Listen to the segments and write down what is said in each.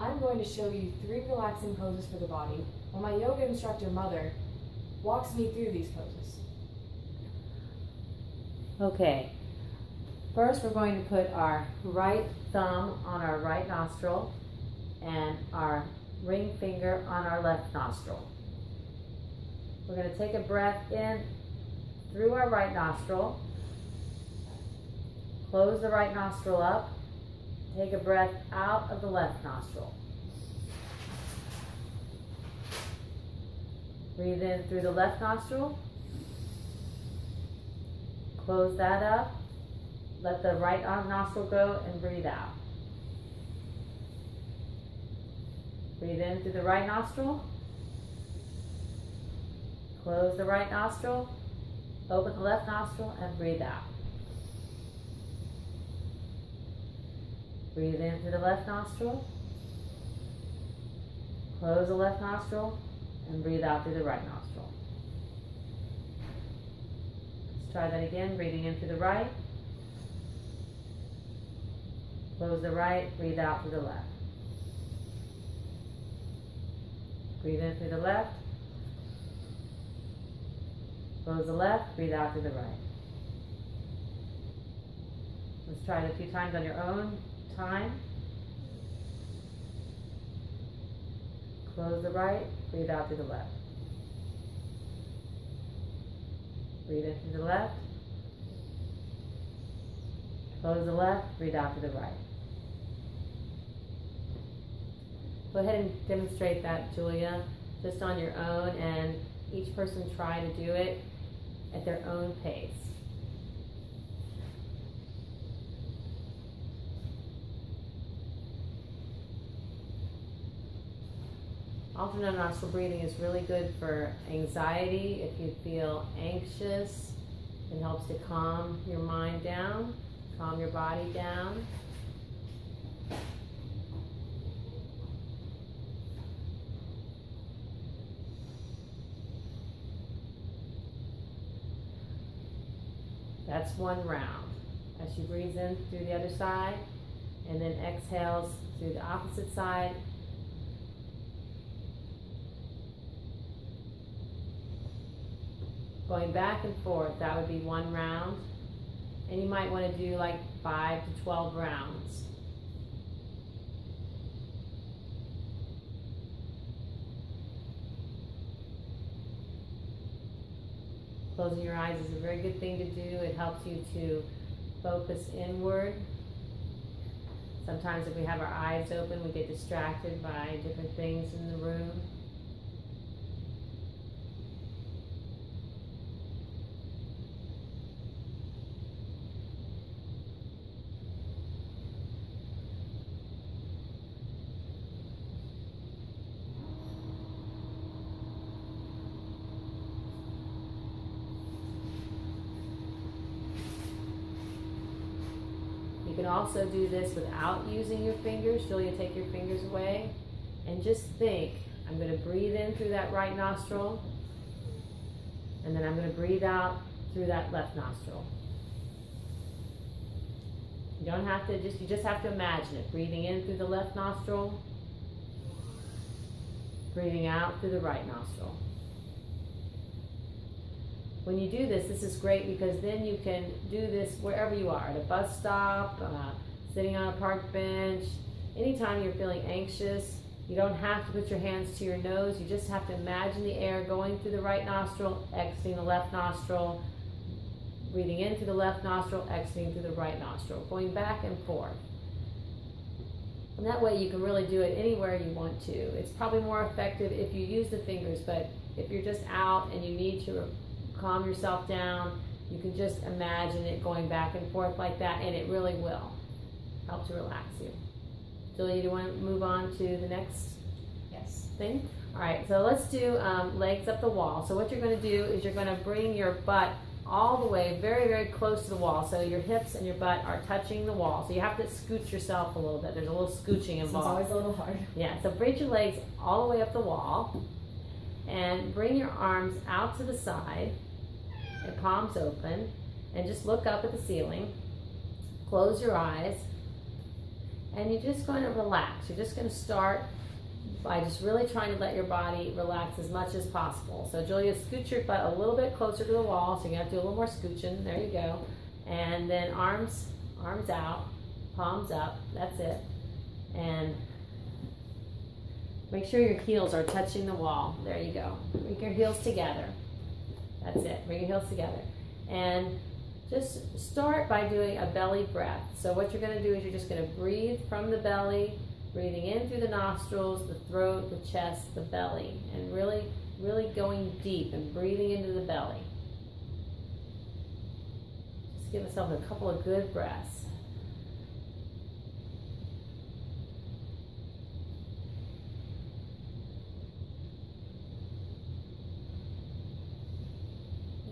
I'm going to show you 3 relaxing poses for the body while my yoga instructor mother walks me through these poses. Okay, first we're going to put our right thumb on our right nostril and our ring finger on our left nostril. We're going to take a breath in through our right nostril, close the right nostril up, take a breath out of the left nostril. Breathe in through the left nostril, close that up, let the right nostril go and breathe out. Breathe in through the right nostril, close the right nostril, open the left nostril and breathe out. Breathe in through the left nostril, close the left nostril and breathe out through the right nostril. Let's try that again, breathing in through the right, close the right, breathe out through the left. Breathe in through the left, close the left, breathe out through the right. Let's try it a few times on your own time. Close the right, breathe out through the left. Breathe in through the left, close the left, breathe out through the right. Go ahead and demonstrate that, Julia, just on your own, and each person try to do it at their own pace. Alternate nostril breathing is really good for anxiety. If you feel anxious, it helps to calm your mind down, calm your body down. That's one round. As she breathes in through the other side and then exhales through the opposite side. Going back and forth, that would be one round. And you might want to do like 5 to 12 rounds. Closing your eyes is a very good thing to do. It helps you to focus inward. Sometimes if we have our eyes open, we get distracted by different things in the room. You can also do this without using your fingers. Julia, take your fingers away and just think, I'm going to breathe in through that right nostril and then I'm going to breathe out through that left nostril. You don't have to, you just have to imagine it. Breathing in through the left nostril, breathing out through the right nostril. When you do this, this is great because then you can do this wherever you are, at a bus stop, sitting on a park bench. Anytime you're feeling anxious, you don't have to put your hands to your nose. You just have to imagine the air going through the right nostril, exiting the left nostril, breathing in through the left nostril, exiting through the right nostril, going back and forth. And that way you can really do it anywhere you want to. It's probably more effective if you use the fingers, but if you're just out and you need to calm yourself down, you can just imagine it going back and forth like that, and it really will help to relax you. Julia, do you want to move on to the next thing? All right, so let's do legs up the wall. So what you're going to do is you're going to bring your butt all the way very, very close to the wall. So your hips and your butt are touching the wall. So you have to scooch yourself a little bit. There's a little scooching involved. It's always a little hard. Yeah, so bring your legs all the way up the wall and bring your arms out to the side and palms open and just look up at the ceiling. Close your eyes And you're just going to relax. You're just going to start by just really trying to let your body relax as much as possible. So Julia, scoot your butt a little bit closer to the wall. So you're going to have to do a little more scooching. There you go. And then arms out, palms up. That's it. And make sure your heels are touching the wall. There you go. Bring your heels together. That's it. Bring your heels together. And just start by doing a belly breath. So what you're going to do is you're just going to breathe from the belly, breathing in through the nostrils, the throat, the chest, the belly, and really, really going deep and breathing into the belly. Just give yourself a couple of good breaths.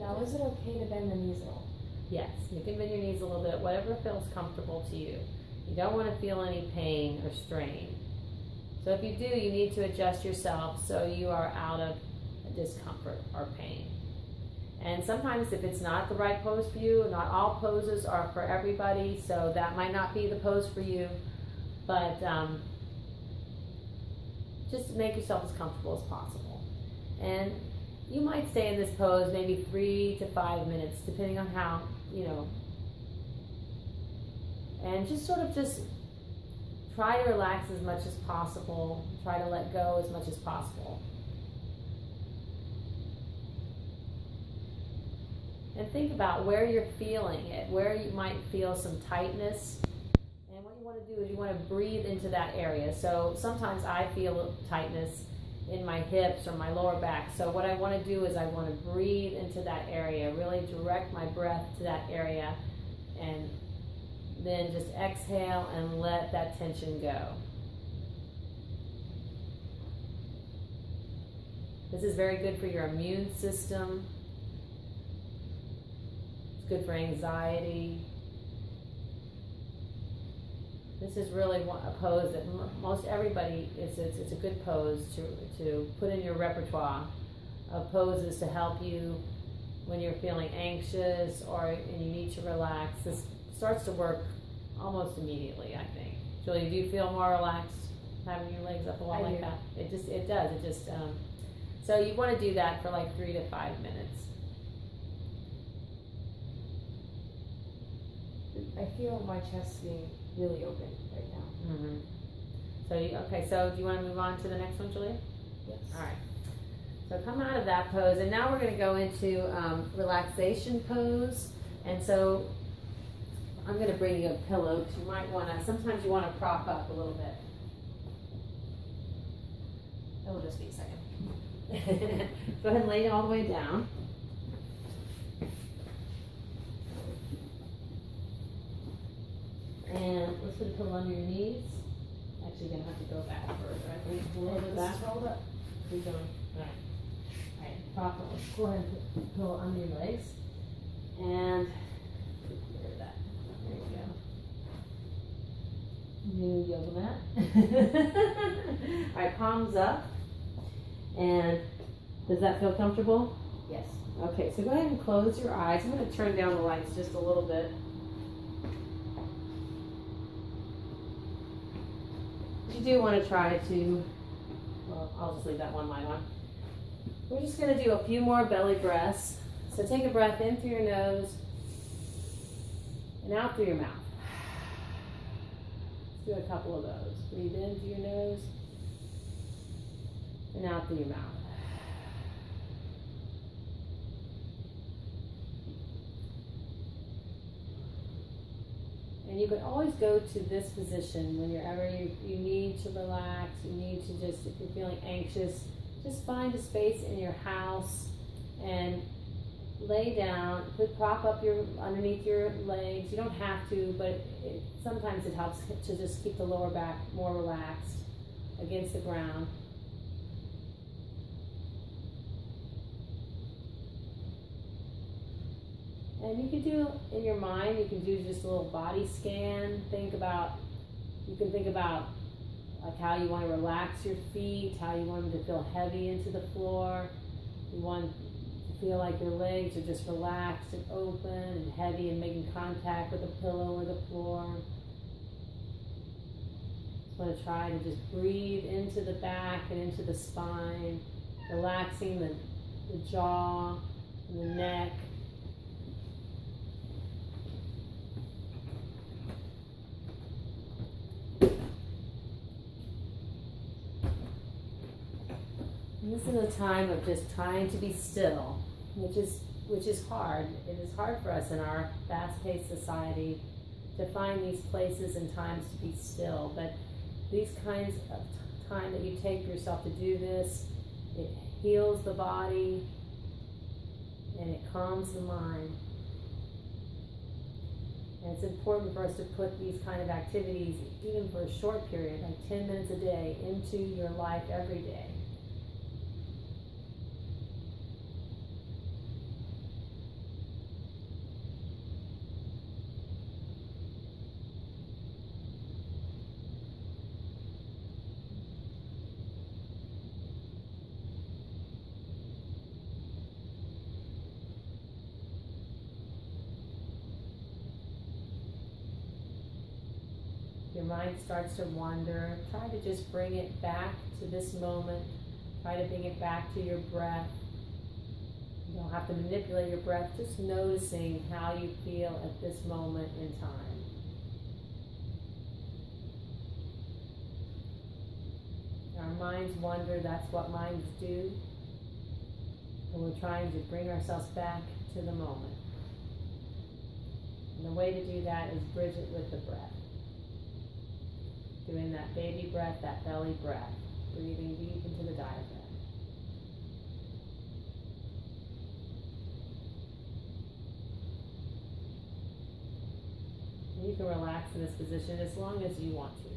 Now, is it okay to bend the knees a little? Yes, you can bend your knees a little bit, whatever feels comfortable to you. You don't want to feel any pain or strain. So if you do, you need to adjust yourself so you are out of discomfort or pain. And sometimes if it's not the right pose for you, not all poses are for everybody, so that might not be the pose for you, but just make yourself as comfortable as possible. And you might stay in this pose maybe 3 to 5 minutes, depending on how, and just sort of just try to relax as much as possible. Try to let go as much as possible. And think about where you're feeling it, where you might feel some tightness. And what you want to do is you want to breathe into that area. So sometimes I feel tightness in my hips or my lower back. So what I want to do is I want to breathe into that area, really direct my breath to that area, and then just exhale and let that tension go. This is very good for your immune system. It's good for anxiety. This is really a pose that most everybody, it's a good pose to put in your repertoire of poses to help you when you're feeling anxious and you need to relax. This starts to work almost immediately, I think. Julia, do you feel more relaxed having your legs up a wall like that? It does. So you want to do that for like 3 to 5 minutes. I feel my chest being really open right now. Mm-hmm. So do you want to move on to the next one, Julia? Yes. All right. So come out of that pose, and now we're going to go into relaxation pose. And so I'm going to bring you a pillow because you might want to, sometimes you want to prop up a little bit. It'll just be a second. Go ahead and lay it all the way down. And let's put a pillow under your knees. Actually, you're going to have to go back further. I think a little bit back. Hold up. Keep going. All right. All right. Prop up. Let's go ahead and put the pillow under your legs. And get rid of that. There you go. New yoga mat. All right, palms up. And does that feel comfortable? Yes. Okay, so go ahead and close your eyes. I'm going to turn down the lights just a little bit. You do want to try to, well, I'll just leave that one light on. We're just going to do a few more belly breaths. So take a breath in through your nose and out through your mouth. Let's do a couple of those. Breathe in through your nose and out through your mouth. And you can always go to this position whenever you need to relax, you need to just, if you're feeling anxious, just find a space in your house and lay down, prop up underneath your legs. You don't have to, but sometimes it helps to just keep the lower back more relaxed against the ground. And you can do, in your mind, you can do just a little body scan. You can think about like how you want to relax your feet, how you want them to feel heavy into the floor. You want to feel like your legs are just relaxed and open and heavy and making contact with the pillow or the floor. Want to try to just breathe into the back and into the spine, relaxing the jaw and the neck. And this is a time of just trying to be still, which is hard. It is hard for us in our fast-paced society to find these places and times to be still. But these kinds of time that you take for yourself to do this, it heals the body and it calms the mind. And it's important for us to put these kind of activities, even for a short period, like 10 minutes a day, into your life every day. Your mind starts to wander, try to just bring it back to this moment. Try to bring it back to your breath. You don't have to manipulate your breath, just noticing how you feel at this moment in time. Our minds wander, that's what minds do. And we're trying to bring ourselves back to the moment. And the way to do that is bridge it with the breath. Doing that baby breath, that belly breath, breathing deep into the diaphragm. And you can relax in this position as long as you want to.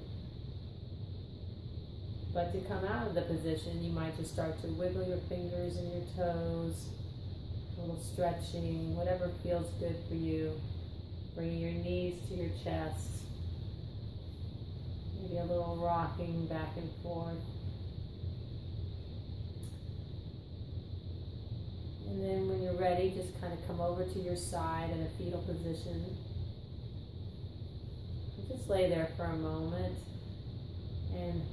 But to come out of the position, you might just start to wiggle your fingers and your toes, a little stretching, whatever feels good for you. Bringing your knees to your chest. Maybe a little rocking back and forth. And then when you're ready, just kind of come over to your side in a fetal position. And just lay there for a moment and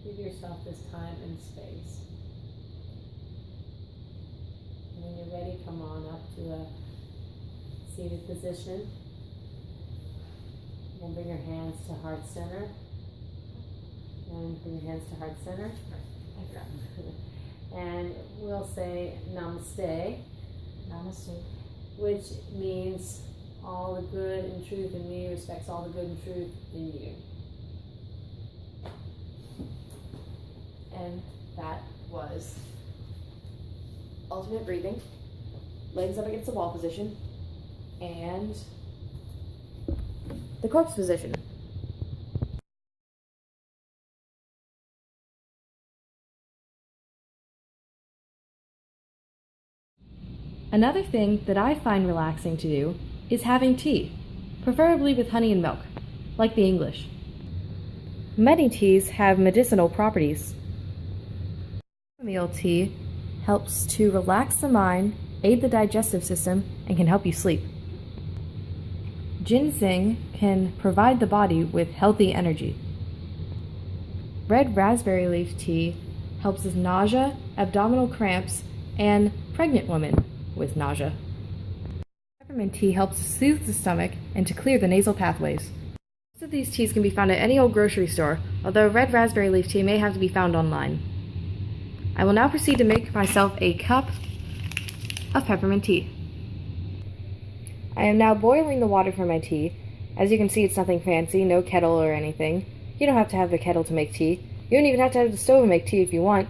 give yourself this time and space. When you're ready, come on up to a seated position. And bring your hands to heart center. And bring your hands to heart center. And we'll say namaste. Namaste. Which means all the good and truth in me respects all the good and truth in you. And that was alternate breathing, legs up against the wall position, and the corpse position. Another thing that I find relaxing to do is having tea, preferably with honey and milk, like the English. Many teas have medicinal properties. Chamomile tea helps to relax the mind, aid the digestive system, and can help you sleep. Ginseng can provide the body with healthy energy. Red raspberry leaf tea helps with nausea, abdominal cramps, and pregnant women with nausea. Peppermint tea helps to soothe the stomach and to clear the nasal pathways. Most of these teas can be found at any old grocery store, although red raspberry leaf tea may have to be found online. I will now proceed to make myself a cup of peppermint tea. I am now boiling the water for my tea. As you can see, it's nothing fancy, no kettle or anything. You don't have to have the kettle to make tea. You don't even have to have the stove to make tea if you want.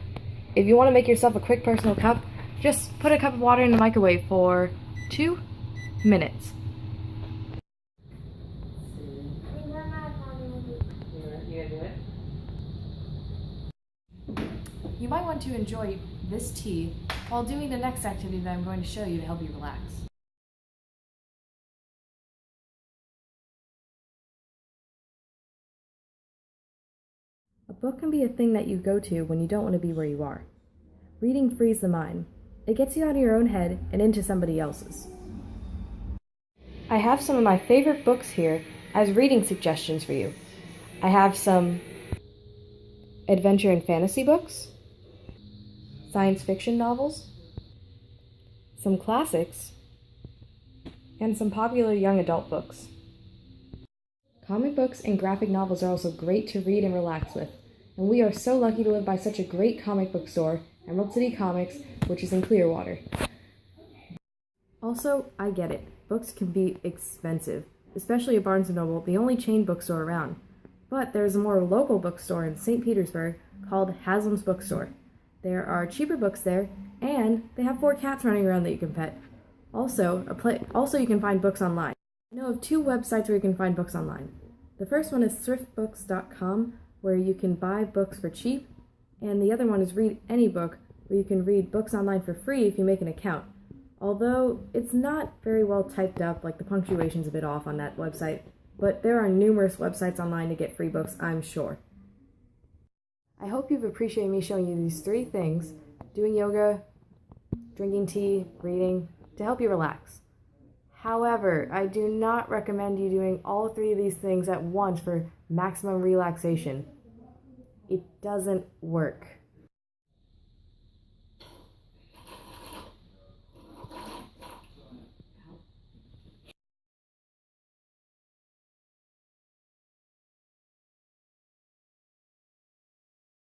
If you want to make yourself a quick personal cup, just put a cup of water in the microwave for 2 minutes. You might want to enjoy this tea while doing the next activity that I'm going to show you to help you relax. A book can be a thing that you go to when you don't want to be where you are. Reading frees the mind. It gets you out of your own head and into somebody else's. I have some of my favorite books here as reading suggestions for you. I have some adventure and fantasy books, science fiction novels, some classics, and some popular young adult books. Comic books and graphic novels are also great to read and relax with, and we are so lucky to live by such a great comic book store, Emerald City Comics, which is in Clearwater. Also, I get it. Books can be expensive, especially at Barnes & Noble, the only chain bookstore around. But there's a more local bookstore in St. Petersburg called Haslam's Bookstore. There are cheaper books there, and they have 4 cats running around that you can pet. Also, you can find books online. I know of 2 websites where you can find books online. The first one is thriftbooks.com, where you can buy books for cheap, and the other one is Read Any Book, where you can read books online for free if you make an account. Although it's not very well typed up, like the punctuation's a bit off on that website, but there are numerous websites online to get free books, I'm sure. I hope you've appreciated me showing you these 3 things: doing yoga, drinking tea, reading, to help you relax. However, I do not recommend you doing all 3 of these things at once for maximum relaxation. It doesn't work.